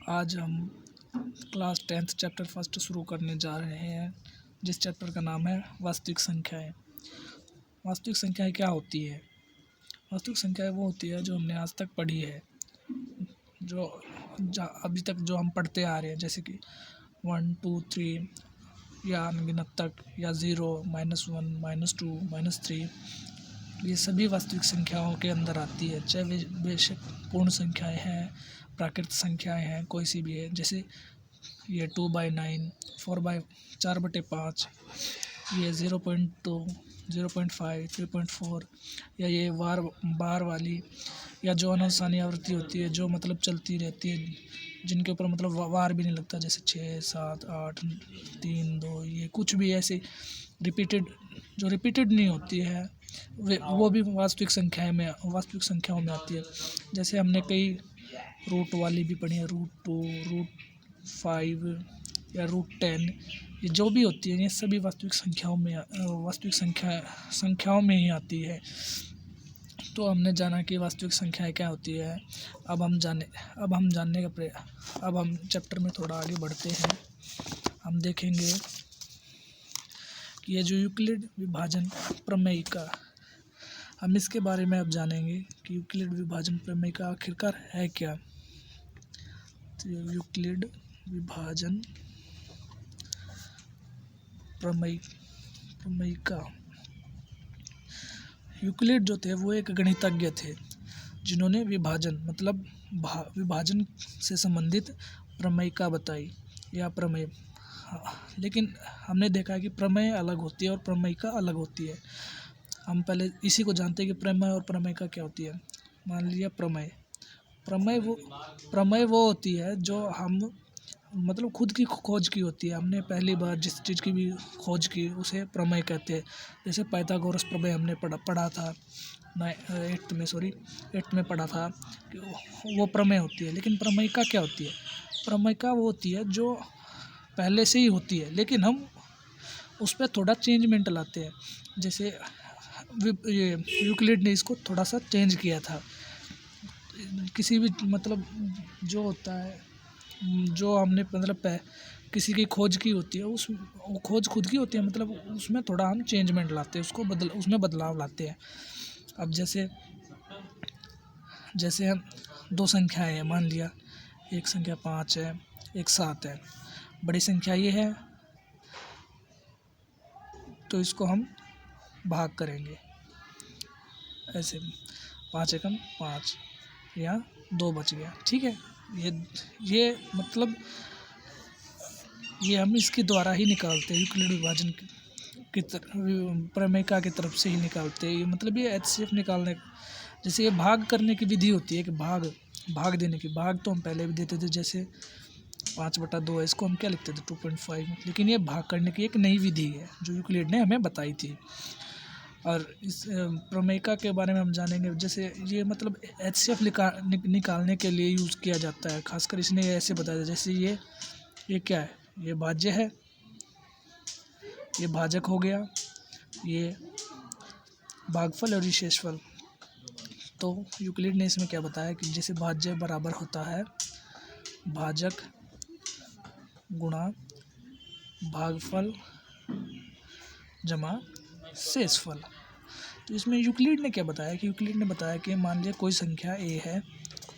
आज हम class 10th chapter first शुरू करने जा रहे हैं, जिस चैप्टर का नाम है वास्तविक संख्याएं। वास्तविक संख्याएं क्या होती है? वास्तविक संख्याएं वो होती है जो हमने आज तक पढ़ी है, जो अभी तक जो हम पढ़ते आ रहे हैं, जैसे कि 1 2 3 या अनगिनत तक, या 0 -1 -2 -3। ये सभी वास्तविक संख्याओं के अंदर आती है, चाहे वे बेशक पूर्ण संख्याएं हैं, प्राकृत संख्याएं हैं, कोई सी भी है। जैसे ये 2/9, 4/5, ये 0.2, 0.5, 3.4, या ये बार वाली, या जो अनसानी आवृत्ति होती है, जो मतलब चलती रहती है, जिनके ऊपर मतलब वार भी नहीं लगता, जैसे 6 7 8 3 2, ये कुछ भी ऐसे जो रिपीटेड नहीं होती है, वो भी वास्तविक संख्याओं में आती है। जैसे हमने कई रूट वाली भी पढ़ी है, √2, √5 या √10, ये जो भी होती है, ये सभी वास्तविक संख्याओं में ही आती है। तो हमने जाना कि वास्तविक संख्याएं क्या होती है। अब हम चैप्टर में थोड़ा आगे बढ़ते हैं। हम देखेंगे कि ये जो यूक्लिड विभाजन प्रमेय का, हम इसके बारे में अब जानेंगे कि यूक्लिड विभाजन प्रमेय का आखिरकार है क्या। तो यूक्लिड विभाजन प्रमेय का, यूक्लिड जो थे वो एक गणितज्ञ थे, जिन्होंने विभाजन से संबंधित प्रमेयिका बताई या प्रमेय। लेकिन हमने देखा है कि प्रमेय अलग होती है और प्रमेयिका अलग होती है। हम पहले इसी को जानते हैं कि प्रमेय और प्रमेयिका क्या होती है। मान लिया प्रमेय वो होती है जो हम मतलब खुद की खोज की होती है। हमने पहली बार जिस चीज़ की भी खोज की उसे प्रमेय कहते हैं। जैसे पाइथागोरस प्रमेय हमने पढ़ा था 8th में पढ़ा था कि वो प्रमेय होती है। लेकिन प्रमेयिका क्या होती है? प्रमेयिका वो होती है जो पहले से ही होती है, लेकिन हम उस पर थोड़ा चेंजमेंट लाते हैं। जैसे ये यूक्लिड ने इसको थोड़ा सा चेंज किया था। किसी भी मतलब जो होता है, जो हमने किसी की खोज की होती है, वो खोज खुद की होती है, मतलब उसमें थोड़ा हम चेंजमेंट लाते हैं, उसमें बदलाव लाते हैं। अब जैसे हम दो संख्याएं हैं, मान लिया एक संख्या 5 है, एक 7 है। बड़ी संख्या ये है तो इसको हम भाग करेंगे ऐसे, 5 एकम 5 या 2 बच गया, ठीक है। ये मतलब ये हम इसके द्वारा ही निकालते हैं, यूक्लिड विभाजन की प्रमेयिका की तरफ से ही निकालते हैं। मतलब ये HCF निकालने, जैसे ये भाग करने की विधि होती है कि भाग देने की, भाग तो हम पहले भी देते थे। जैसे 5/2 है, इसको हम क्या लिखते थे 2.5, लेकिन ये भाग करने की एक नई विधि है जो यूक्लिड ने हमें बताई थी। और इस प्रमेयिका के बारे में हम जानेंगे। जैसे ये मतलब HCF निकालने के लिए यूज़ किया जाता है। खासकर इसने ऐसे बताया, जैसे ये क्या है, ये भाज्य है, ये भाजक हो गया, ये भागफल और ये शेषफल। तो यूक्लिड ने इसमें क्या बताया कि जैसे भाज्य बराबर होता है भाजक गुणा भागफल जमा शेषफल। तो इसमें यूक्लिड ने क्या बताया कि यूक्लिड ने बताया कि मान लिया कोई संख्या a है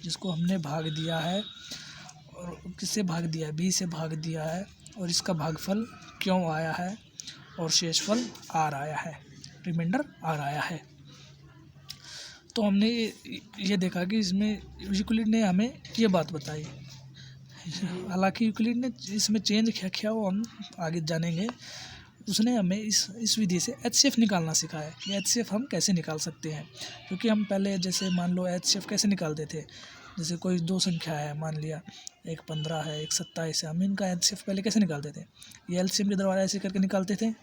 जिसको हमने भाग दिया है, और किससे भाग दिया है, b से भाग दिया है, और इसका भागफल क्यों आया है और शेषफल r आया है, रिमाइंडर r आया है। तो हमने ये देखा कि इसमें यूक्लिड ने हमें ये बात बताई। हालांकि यूक्लिड ने इसमें चेंज क्या वो हम आगे जानेंगे। उसने हमें इस विधि से HCF निकालना सिखाया कि HCF हम कैसे निकाल सकते हैं। क्योंकि हम पहले जैसे मान लो HCF कैसे निकालते थे, जैसे कोई दो संख्या है, मान लिया एक 15 है, एक 27 है, हम इनका HCF पहले कैसे निकालते थे, ये LCM के द्वारा ऐसे करके निकालते थे।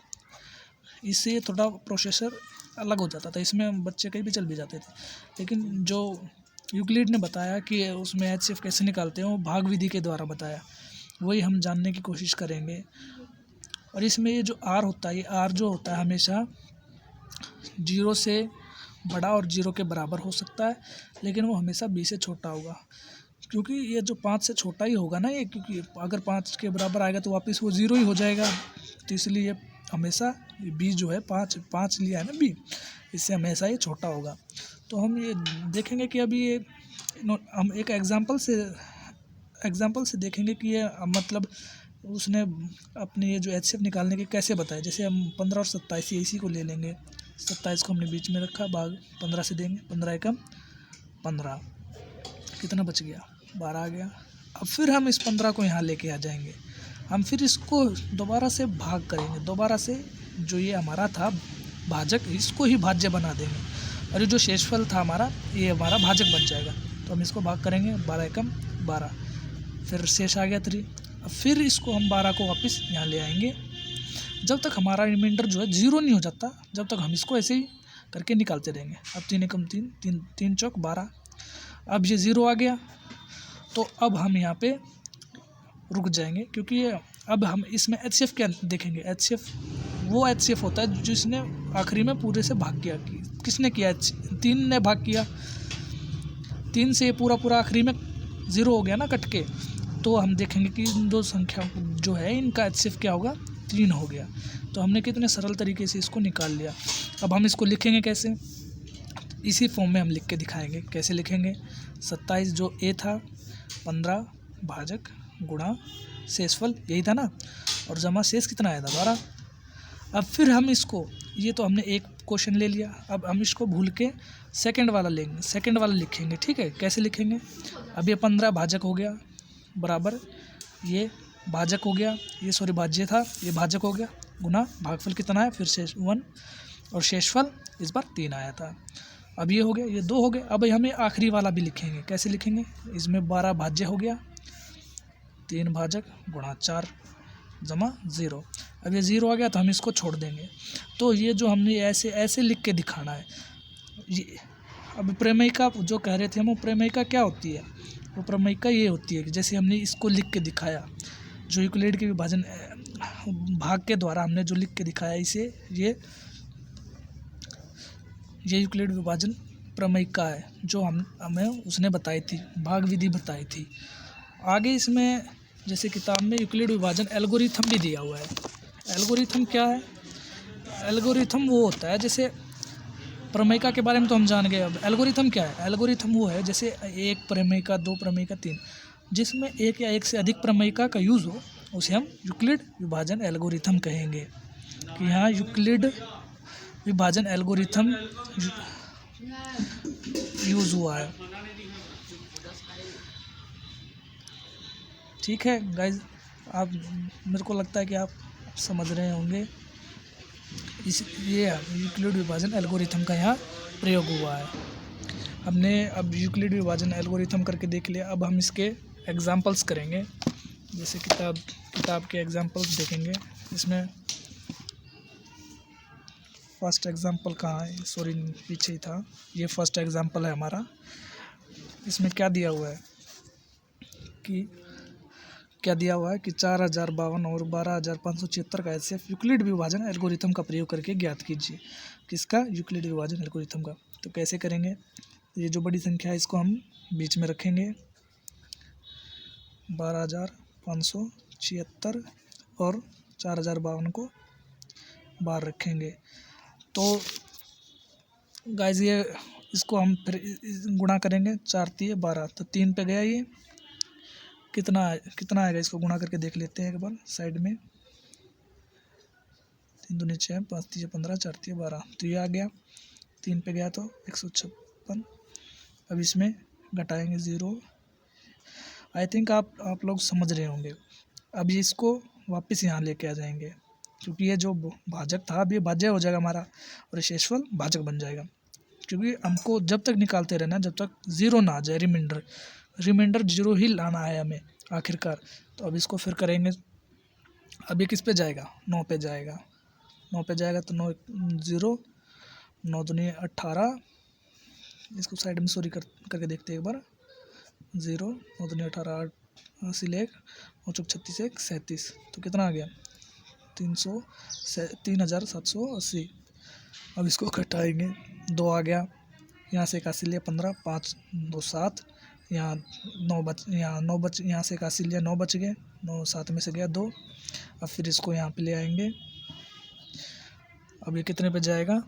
इससे थोड़ा प्रोसेसर अलग हो जाता था, इसमें बच्चे कहीं भी चल भी जाते थे। लेकिन जो यूक्लिड ने बताया कि उसमें HCF कैसे निकालते हैं, वो भाग विधि के द्वारा बताया, वही हम जानने की कोशिश करेंगे। और इसमें ये जो R होता है, ये R जो होता है हमेशा 0 से बड़ा और 0 के बराबर हो सकता है, लेकिन वो हमेशा B से छोटा होगा। क्योंकि ये जो 5 से छोटा ही होगा ना ये, क्योंकि अगर 5 के बराबर आएगा तो वापस वो 0 ही हो जाएगा। तो इसलिए ये हमेशा बी जो है 5 लिया है ना बी, इससे हमेशा ये छोटा होगा। तो हम ये देखेंगे कि अभी ये हम एक एग्जांपल से देखेंगे कि ये मतलब उसने अपने ये जो HCF निकालने के कैसे बताए। जैसे हम 15 और 27 इसी को ले लेंगे। 27 को हमने बीच में रखा, भाग 15 से देंगे, 15 एकम 15, कितना बच गया, 12 आ गया। अब फिर हम इस 15 को यहाँ लेके आ जाएंगे, हम फिर इसको दोबारा से भाग करेंगे, दोबारा से जो ये हमारा था भाजक, इसको ही भाज्य बना देंगे, और ये जो शेषफल था हमारा ये हमारा भाजक बन जाएगा। तो हम इसको भाग करेंगे, 12 एकम 12, फिर शेष आ गया 3। अब फिर इसको हम 12 को वापस यहाँ ले आएंगे, जब तक हमारा रिमाइंडर जो है 0 नहीं हो जाता, जब तक हम इसको ऐसे ही करके निकालते रहेंगे। अब 3 एकम 3, 3 चौक 12, अब ये 0 आ गया। तो अब हम यहाँ पे रुक जाएंगे, क्योंकि ये अब हम इसमें HCF क्या देखेंगे। HCF वो HCF होता है जिसने आखिरी में पूरे से भाग किया। किसने किया, 3 ने भाग किया, 3 से पूरा आखिरी में 0 हो गया ना कट के। तो हम देखेंगे कि इन दो संख्या जो है इनका HCF क्या होगा, 3 हो गया। तो हमने कितने सरल तरीके से इसको निकाल लिया। अब हम इसको लिखेंगे कैसे, इसी फॉर्म में हम लिख के दिखाएंगे। कैसे लिखेंगे, 27 जो ए था, 15 भाजक गुणा शेषफल यही था ना, और जमा शेष कितना आया था, 12। अब फिर हम इसको, ये तो हमने एक क्वेश्चन ले लिया, अब हम इसको भूल के सेकंड वाला लेंगे, सेकंड वाला लिखेंगे। ठीक है, कैसे लिखेंगे, अब ये 15 भाजक हो गया बराबर ये भाजक हो गया, ये सॉरी भाज्य था, ये भाजक हो गया, गुना भागफल कितना है, फिर शेष 1, और शेषफल इस बार 3 आया था। अब ये हो गया, ये 2 हो गए। अब हमें आखिरी वाला भी लिखेंगे। कैसे लिखेंगे, इसमें 12 भाज्य हो गया, 3 भाजक गुणा 4 जमा 0। अब ये 0 आ गया तो हम इसको छोड़ देंगे। तो ये जो हमने ऐसे लिख के दिखाना है। ये अब प्रमेयिका जो कह रहे थे हम, वो प्रमेयिका क्या होती है, वो प्रमेयिका ये होती है कि जैसे हमने इसको लिख के दिखाया, जो यूक्लिड के विभाजन भाग के द्वारा हमने जो लिख के दिखाया, इसे ये यूक्लिड विभाजन प्रमेयिका है, जो हमें उसने बताई थी, भाग विधि बताई थी। आगे इसमें जैसे किताब में यूक्लिड विभाजन एल्गोरिथम भी दिया हुआ है। एल्गोरिथम क्या है, एल्गोरिथम वो होता है, जैसे प्रमेयिका के बारे में तो हम जान गए, अब एल्गोरिथम क्या है। एल्गोरिथम वो है जैसे 1 प्रमेयिका, 2 प्रमेयिका, 3, जिसमें एक या एक से अधिक प्रमेयिका का यूज़ हो, उसे हम यूक्लिड विभाजन एल्गोरिथम कहेंगे। कि यहाँ यूक्लिड विभाजन एल्गोरिथम यूज़ हुआ है। ठीक है गाइज, आप, मेरे को लगता है कि आप समझ रहे होंगे। ये यूक्लिड विभाजन एल्गोरिथम का यहाँ प्रयोग हुआ है। हमने अब यूक्लिड विभाजन एल्गोरिथम करके देख लिया। अब हम इसके एग्जांपल्स करेंगे। जैसे किताब के एग्जांपल्स देखेंगे। इसमें फर्स्ट एग्जांपल कहाँ है, सॉरी पीछे ही था, ये फर्स्ट एग्जांपल है हमारा। इसमें क्या दिया हुआ है कि 4052 और 12576 का HCF यूक्लिड विभाजन एल्गोरिथम का प्रयोग करके ज्ञात कीजिए। किसका, यूक्लिड विभाजन एल्गोरिथम का। तो कैसे करेंगे, ये जो बड़ी संख्या है इसको हम बीच में रखेंगे, 12576 और 4052 को बाहर रखेंगे। तो गाइस ये इसको हम फिर गुणा करेंगे, 4 3 12, तो 3 पे गया, ये कितना आएगा, इसको गुणा करके देख लेते हैं एक बार साइड में। 3 दूनी 6, 5 3 15, 4 3 12, तो ये आ गया। 3 पे गया तो 156। अब इसमें घटाएंगे 0। आई थिंक आप लोग समझ रहे होंगे। अब ये इसको वापस यहाँ लेके आ जाएंगे, क्योंकि ये जो भाजक था अब ये भाज्य हो जाएगा हमारा, और शेषफल भाजक बन जाएगा। क्योंकि हमको जब तक निकालते रहना जब तक 0 ना आ जाए, रिमाइंडर 0 ही लाना है हमें आखिरकार। तो अब इसको फिर करेंगे। अब ये किस पे जाएगा, 9 पे जाएगा। 9 पे जाएगा तो 9 0, 9 दूनी 18, इसको साइड में सॉरी करके देखते हैं एक बार। 0 9 दूनी 18, 80 1, 9 चौक 36 1 37, तो कितना आ गया, 3780। अब इसको घटाएंगे, 2 आ गया, यहाँ से 81 लिया 15, 5 2 7, यहाँ 9 यहाँ से 81 लिया, 9 बच गए, 9 7 में से गया 2। अब फिर इसको यहाँ पे ले आएंगे। अब ये कितने पे जाएगा,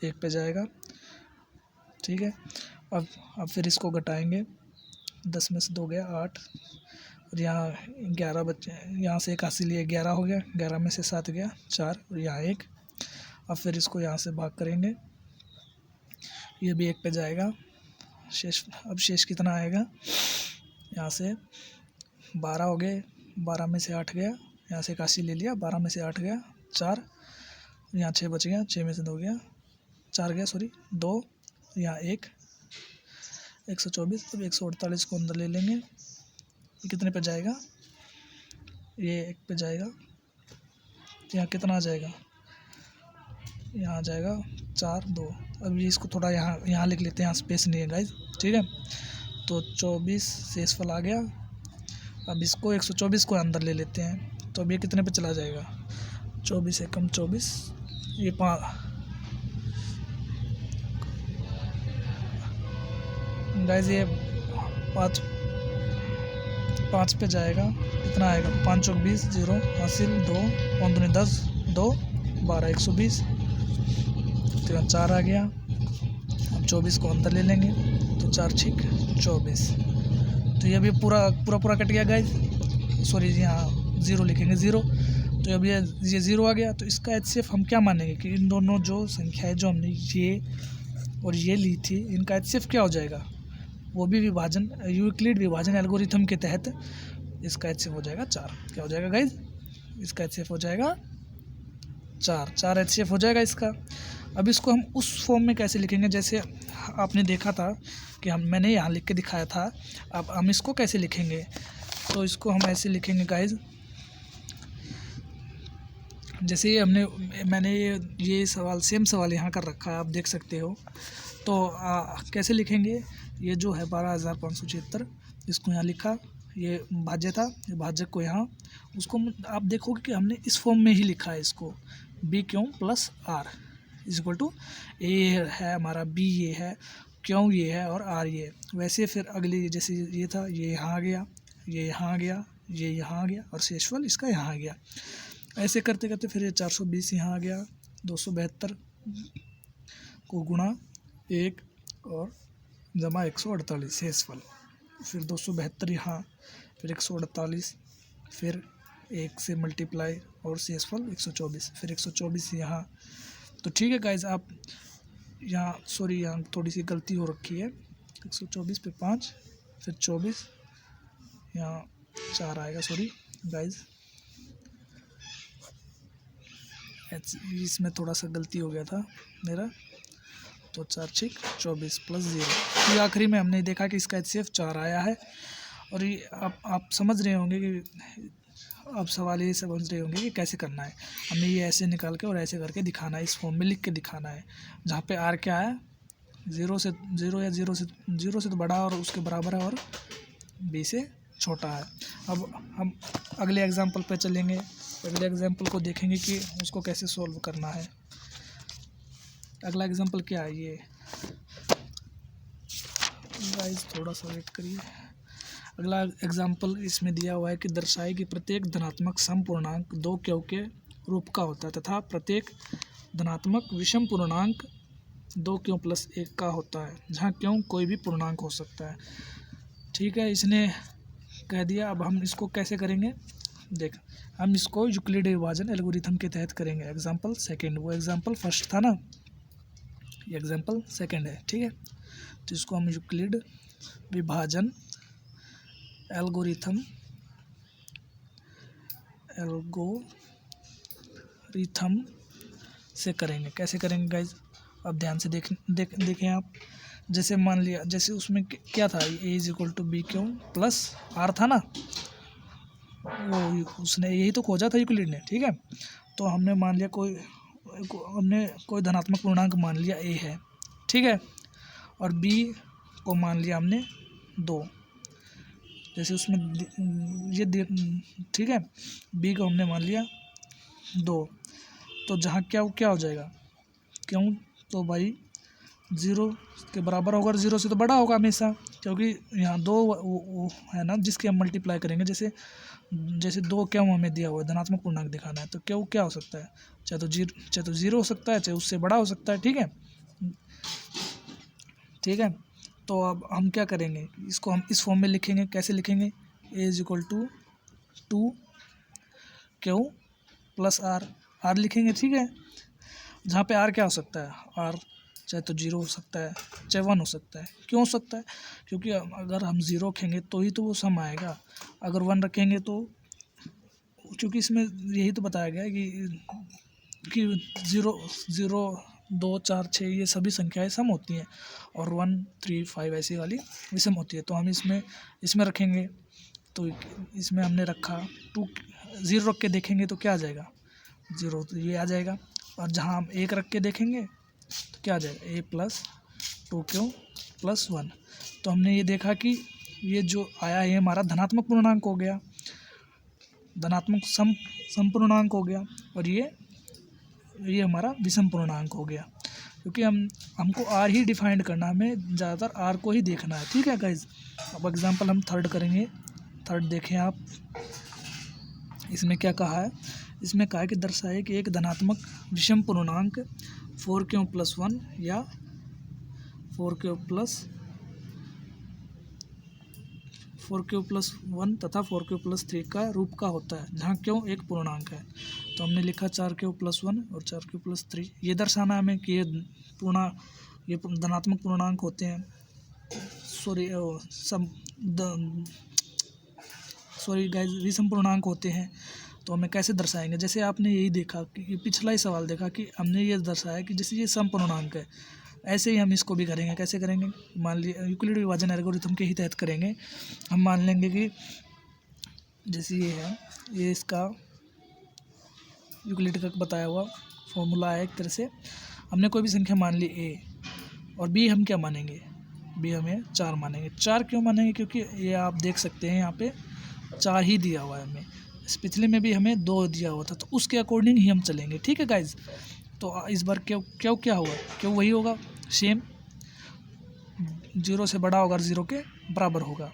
1 पे जाएगा, ठीक है। अब फिर इसको घटाएंगे, 10 में से 2 गया 8, और यहाँ 11 बचे, यहाँ से 81 लिए 11 हो गया, 11 में से 7 गया 4, और यहाँ 1। अब फिर इसको यहाँ से भाग करेंगे, ये भी 1 पे जाएगा। अब शेष कितना आएगा, यहाँ से 12 हो गए, 12 में से 8 गया, यहाँ से 81 ले लिया, 12 में से 8 गया 4, यहाँ 6 बच गया, 6 में से 2 गया 4 गया, सॉरी 2, यहाँ 1, 124। अब 148 को अंदर ले लेंगे, ये कितने पे जाएगा, ये 1 पे जाएगा, यहाँ कितना आ जाएगा, यहाँ आ जाएगा 4 2। अब ये इसको थोड़ा यहाँ लिख लेते हैं, यहाँ स्पेस नहीं है गाइज, ठीक है। तो 24 शेषफल आ गया। अब इसको 124 को अंदर ले लेते हैं, तो अब ये कितने पे चला जाएगा, 24 एकम 24, ये 5 गाइज, ये 5 पे जाएगा, कितना आएगा, 5 चौक 20, 0 हासिल, 2 5 दूनी 10, 2 12 120, तो यहाँ 4 आ गया। अब 24 को अंदर ले लेंगे, तो 4 6 24, तो ये भी पूरा कट गया गाइज, सॉरी यहाँ 0 लिखेंगे 0, तो अब ये 0 आ गया। तो इसका HCF हम क्या मानेंगे कि इन दोनों जो संख्याएं जो हमने ये और ये ली थी, इनका HCF क्या हो जाएगा, वो भी विभाजन, यूक्लिड विभाजन एल्गोरिथम के तहत इसका HCF हो जाएगा 4। क्या हो जाएगा गाइज, इसका HCF हो जाएगा 4 HCF हो जाएगा इसका। अब इसको हम उस फॉर्म में कैसे लिखेंगे, जैसे आपने देखा था कि मैंने यहाँ लिख के दिखाया था। अब हम इसको कैसे लिखेंगे, तो इसको हम ऐसे लिखेंगे गाइज, जैसे मैंने ये सेम सवाल यहाँ कर रखा है, आप देख सकते हो। तो कैसे लिखेंगे, ये जो है 12,576, इसको यहाँ लिखा, ये भाज्य था, ये भाजक को यहाँ, उसको आप देखोगे कि हमने इस फॉर्म में ही लिखा है इसको, B Q plus R is equal to, A है हमारा, बी ये है, क्यों ये है, और आर ये। वैसे फिर अगली जैसे ये था, ये यहाँ आ गया, ये यहाँ आ गया, ये यहाँ आ गया, और शेषफल इसका यहाँ आ गया। ऐसे करते करते फिर ये 420 यहाँ आ गया, 272 को गुणा 1 और जमा 148 शेषफल, फिर 272 यहाँ, फिर 148, फिर 1 से मल्टीप्लाई और शेषफल 124, फिर 124 यहाँ। तो ठीक है गाइज, आप यहाँ सॉरी यहाँ थोड़ी सी गलती हो रखी है, 124 पे 5, फिर 24, यहाँ 4 आएगा, सॉरी गाइज इसमें थोड़ा सा गलती हो गया था मेरा, तो 4 6 24 प्लस 0। तो आखिरी में हमने देखा कि इसका HCF 4 आया है। और ये आप समझ रहे होंगे कि अब सवाल ये समझ रहे होंगे कि कैसे करना है, हमें ये ऐसे निकाल के और ऐसे करके दिखाना है, इस फॉर्म में लिख के दिखाना है, जहाँ पे R क्या है, 0 से 0 या 0 से तो बड़ा और उसके बराबर है, और B से छोटा है। अब हम अगले एग्जाम्पल पे चलेंगे, अगले एग्जाम्पल को देखेंगे कि उसको कैसे सॉल्व करना है। अगला एग्जाम्पल क्या है, ये गाइस थोड़ा सा वेट करिए। अगला एग्जाम्पल इसमें दिया हुआ है कि दर्शाए कि प्रत्येक धनात्मक सम पूर्णांक 2 क्यों के रूप का होता है तथा प्रत्येक धनात्मक विषम पूर्णांक 2 क्यों प्लस 1 का होता है, जहाँ क्यों कोई भी पूर्णांक हो सकता है। ठीक है, इसने कह दिया। अब हम इसको कैसे करेंगे, देख हम इसको यूक्लिड विभाजन एल्गोरिथम के तहत करेंगे। एग्जाम्पल सेकेंड, वो एग्जाम्पल फर्स्ट था ना, ये एग्जाम्पल सेकेंड है। ठीक है, तो इसको हम यूक्लिड विभाजन एल्गोरिथम से करेंगे। कैसे करेंगे गाइज, अब ध्यान से देखें आप। जैसे मान लिया, जैसे उसमें क्या था, ए is equal to be Q plus are था ना, वो उसने यही तो खोजा था यूक्लिड ने। ठीक है, तो हमने मान लिया कोई धनात्मक पूर्णांक मान लिया ए है। ठीक है, और बी को मान लिया हमने 2, जैसे उसमें ये ठीक है, बी को हमने मान लिया 2, तो जहाँ क्या हो जाएगा, क्यों तो भाई 0 के बराबर होगा और 0 से तो बड़ा होगा हमेशा। क्योंकि यहाँ दो वो है ना जिसके हम मल्टीप्लाई करेंगे, जैसे 2 क्यों हमें दिया हुआ है, धनात्मक पूर्णांक दिखाना है, तो क्यों क्या हो सकता है, चाहे तो 0 हो सकता है, चाहे उससे बड़ा हो सकता है। ठीक है, ठीक है। तो अब हम क्या करेंगे, इसको हम इस फॉर्म में लिखेंगे। कैसे लिखेंगे, a is equal to 2 q plus r लिखेंगे। ठीक है, जहाँ पे आर क्या हो सकता है, आर चाहे तो 0 हो सकता है, चाहे 1 हो सकता है। क्यों हो सकता है, क्योंकि अगर हम 0 रखेंगे तो ही तो वो सम आएगा, अगर 1 रखेंगे तो, क्योंकि इसमें यही तो बताया गया है कि 0 2 4 6 ये सभी संख्याएं सम होती हैं, और 1 3 5 ऐसी वाली विषम होती है। तो हम इसमें रखेंगे, तो इसमें हमने रखा 2, 0 रख के देखेंगे तो क्या आ जाएगा, 0, तो ये आ जाएगा। और जहाँ हम 1 रख के देखेंगे तो क्या आ जाएगा, a प्लस 2q प्लस 1। तो हमने ये देखा कि ये जो आया है हमारा धनात्मक पूर्णांक हो गया, धनात्मक सम पूर्णांक हो गया, और ये हमारा विषम पूर्णांक हो गया, क्योंकि हमको आर ही डिफाइंड करना, हमें ज़्यादातर आर को ही देखना है। ठीक है गाइज, अब एग्जांपल हम थर्ड करेंगे। थर्ड देखें आप, इसमें क्या कहा है, इसमें कहा है कि दर्शाए कि एक धनात्मक विषम पूर्णांक 4q प्लस 1 या 4q प्लस 1 तथा 4q प्लस 3 का रूप का होता है, जहाँ क्यों एक पूर्णांक है। तो हमने लिखा 4q प्लस 1 और 4q प्लस 3। ये दर्शाना हमें कि ये धनात्मक पूर्णांक होते हैं, सॉरी गाइस, विषम पूर्णांक होते हैं। तो हमें कैसे दर्शाएंगे, जैसे आपने यही देखा कि पिछला ही सवाल देखा कि हमने ये दर्शाया कि जैसे ये सम पूर्णांक है, ऐसे ही हम इसको भी करेंगे। कैसे करेंगे, मान लीजिए यूक्लिड विभाजन एल्गोरिथम के ही तहत करेंगे। हम मान लेंगे कि जैसे ये है, ये इसका यूक्लिड का बताया हुआ फॉर्मूला है। एक तरह से हमने कोई भी संख्या मान ली a, और b हम क्या मानेंगे, b हमें 4 मानेंगे। 4 क्यों मानेंगे, क्योंकि ये आप देख सकते हैं यहाँ पे 4 ही दिया हुआ है हमें, इस पिछले में भी हमें 2 दिया हुआ था, तो उसके अकॉर्डिंग ही हम चलेंगे। ठीक है गाइज, तो इस बार क्यों क्या होगा, क्यों वही होगा सेम, 0 से बड़ा होगा और 0 के बराबर होगा।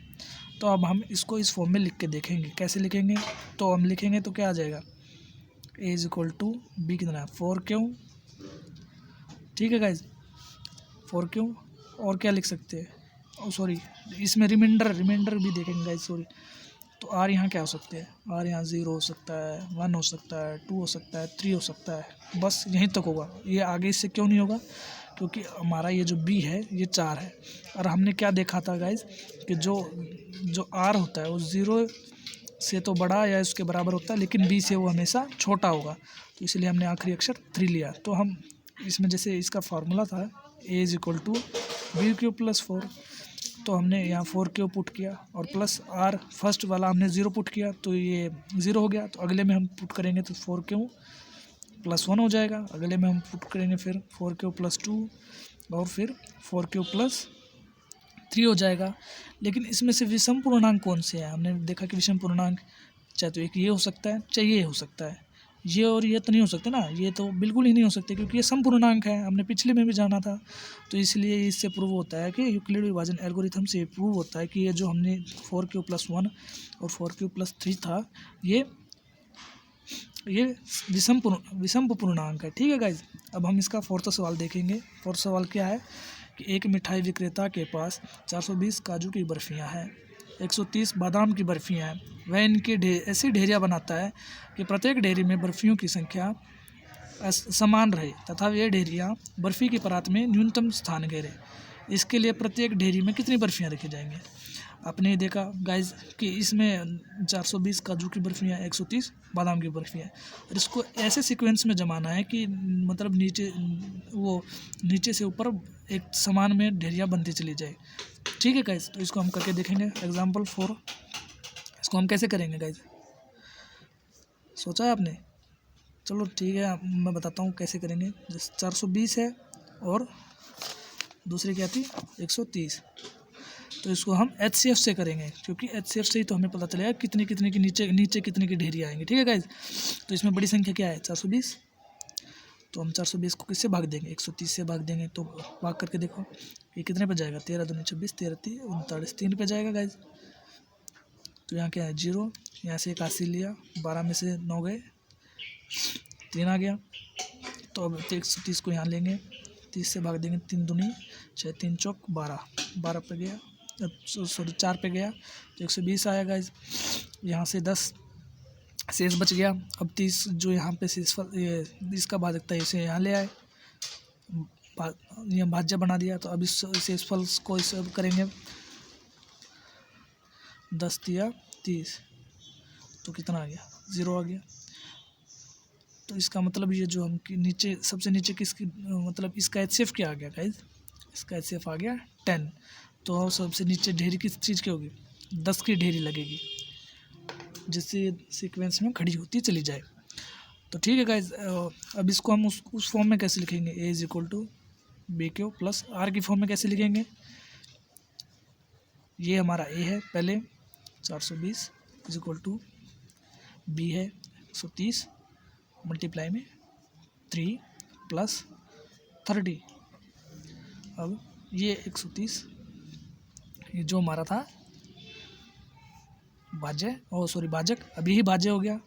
तो अब हम इसको इस फॉर्म में लिख के देखेंगे। कैसे लिखेंगे, तो हम लिखेंगे तो क्या आ जाएगा, a is equal to b कितना है 4q। ठीक है गाइज, 4q, और क्या लिख सकते हैं, सॉरी इसमें रिमाइंडर भी देखेंगे गाइज, सॉरी। तो r यहाँ क्या हो सकते हैं, r यहाँ 0 हो सकता है, 1 हो सकता है, 2 हो सकता है, 3 हो सकता है, बस यहीं तक होगा। ये आगे इससे क्यों नहीं होगा, क्योंकि हमारा ये जो b है ये 4 है, और हमने क्या देखा था गाइज कि जो r होता है वो 0 से तो बड़ा या उसके बराबर होता है, लेकिन b से वो हमेशा छोटा होगा, तो इसलिए हमने आखिरी अक्षर 3 लिया। तो हम इसमें जैसे इसका फार्मूला था a is equal to b³ plus 4, तो हमने यहाँ 4q पुट किया और प्लस r फर्स्ट वाला हमने 0 पुट किया, तो ये 0 हो गया। तो अगले में हम पुट करेंगे तो 4q प्लस 1 हो जाएगा, अगले में हम पुट करेंगे फिर 4q प्लस 2 और फिर 4q प्लस 3 हो जाएगा। लेकिन इसमें से विषम पूर्णांक कौन से हैं, हमने देखा कि विषम पूर्णांक चाहे तो एक ये हो सकता है, चाहे ये हो सकता है, ये और ये तो नहीं हो सकते ना, ये तो बिल्कुल ही नहीं हो सकते, क्योंकि ये सम पूर्णांक है, हमने पिछले में भी जाना था। तो इसलिए इससे प्रूव होता है कि यूक्लिड विभाजन एल्गोरिथम से प्रूव होता है कि ये जो हमने 4q प्लस 1 और 4q प्लस 3 था, ये विषम पूर्णांक है। ठीक है गाइज, अब हम इसका फोर्थ सवाल देखेंगे। फोर्थ सवाल क्या है कि एक मिठाई विक्रेता के पास 420 काजू की बर्फियाँ हैं, 130 बादाम की बर्फियाँ हैं। वह इनकी ऐसी ढेरियाँ बनाता है कि प्रत्येक ढेरी में बर्फियों की संख्या समान रहे तथा ये ढेरियाँ बर्फ़ी की परात में न्यूनतम स्थान घेरे। इसके लिए प्रत्येक ढेरी में कितनी बर्फियाँ रखी जाएंगी। आपने देखा गाइज कि इसमें 420 काजू की बर्फियाँ, 130 बादाम की बर्फियाँ, और इसको ऐसे सीक्वेंस में जमाना है कि मतलब नीचे से ऊपर एक समान में ढेरियाँ बनती चली जाए। ठीक है गाइज, तो इसको हम करके देखेंगे। एग्जाम्पल 4, इसको हम कैसे करेंगे गाइज, सोचा है आपने? चलो ठीक है, मैं बताता हूँ कैसे करेंगे। जैसे 420 है और दूसरी क्या थी 130, तो इसको हम HCF से करेंगे, क्योंकि HCF से ही तो हमें पता चलेगा कितनी की नीचे कितने की ढेरी आएंगे। ठीक है गाइज, तो इसमें बड़ी संख्या क्या है 420, तो हम 420 को किससे भाग देंगे, 130 से भाग देंगे। तो भाग करके देखो ये कितने पे जाएगा, 13 दूनी 26, 13 3 39, 3 पे जाएगा गाइज। तो यहाँ क्या है 0, यहाँ से 81 लिया, 12 में से 9 गए, 3 आ गया। तो अब 130 को यहाँ लेंगे, 30 से भाग देंगे, 3 दूनी 6, 3 चौक 12, 12 पे गया, सॉरी 4 पे गया तो 120 आया गाइज। यहाँ से 10 शेष बच गया। अब 30 जो यहाँ पे शेषफल ये इसका भाजकता है इसे यहाँ ले आए, ये भाज्य बना दिया। तो अब इस शेषफल को इस अब करेंगे 10 दिया 30, तो कितना आ गया 0 आ गया। तो इसका मतलब ये जो हम नीचे सबसे नीचे किसकी मतलब इसका HCF क्या आ गया गाइज, इसका HCF आ गया 10। तो सबसे नीचे ढेरी किस चीज़ की होगी, 10 की ढेरी लगेगी, जिससे सीक्वेंस में खड़ी होती चली जाए। तो ठीक है गाइज, अब इसको हम उस फॉर्म में कैसे लिखेंगे, A = BQ + R की फॉर्म में कैसे लिखेंगे। ये हमारा A है पहले 420 = B है 130 मल्टीप्लाई में 3 + 30। अब ये 130 ये जो हमारा था भाजक, अभी ही भाज्य हो गया,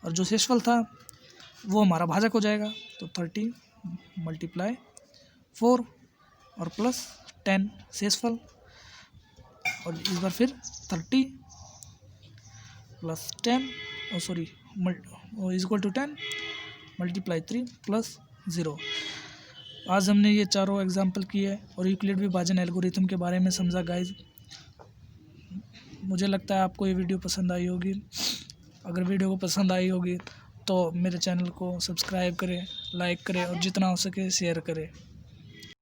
और जो शेषफल था वो हमारा भाजक हो जाएगा। तो 30 × 4 और +10 शेषफल, और इस बार फिर 30 + 10 = 10 × 3 + 0। आज हमने ये चारों एग्जाम्पल किए और यूक्लिड विभाजन एल्गोरिथम के बारे में समझा गाइज। मुझे लगता है आपको ये वीडियो पसंद आई होगी। अगर वीडियो को पसंद आई होगी तो मेरे चैनल को सब्सक्राइब करें, लाइक करें और जितना हो सके शेयर करें।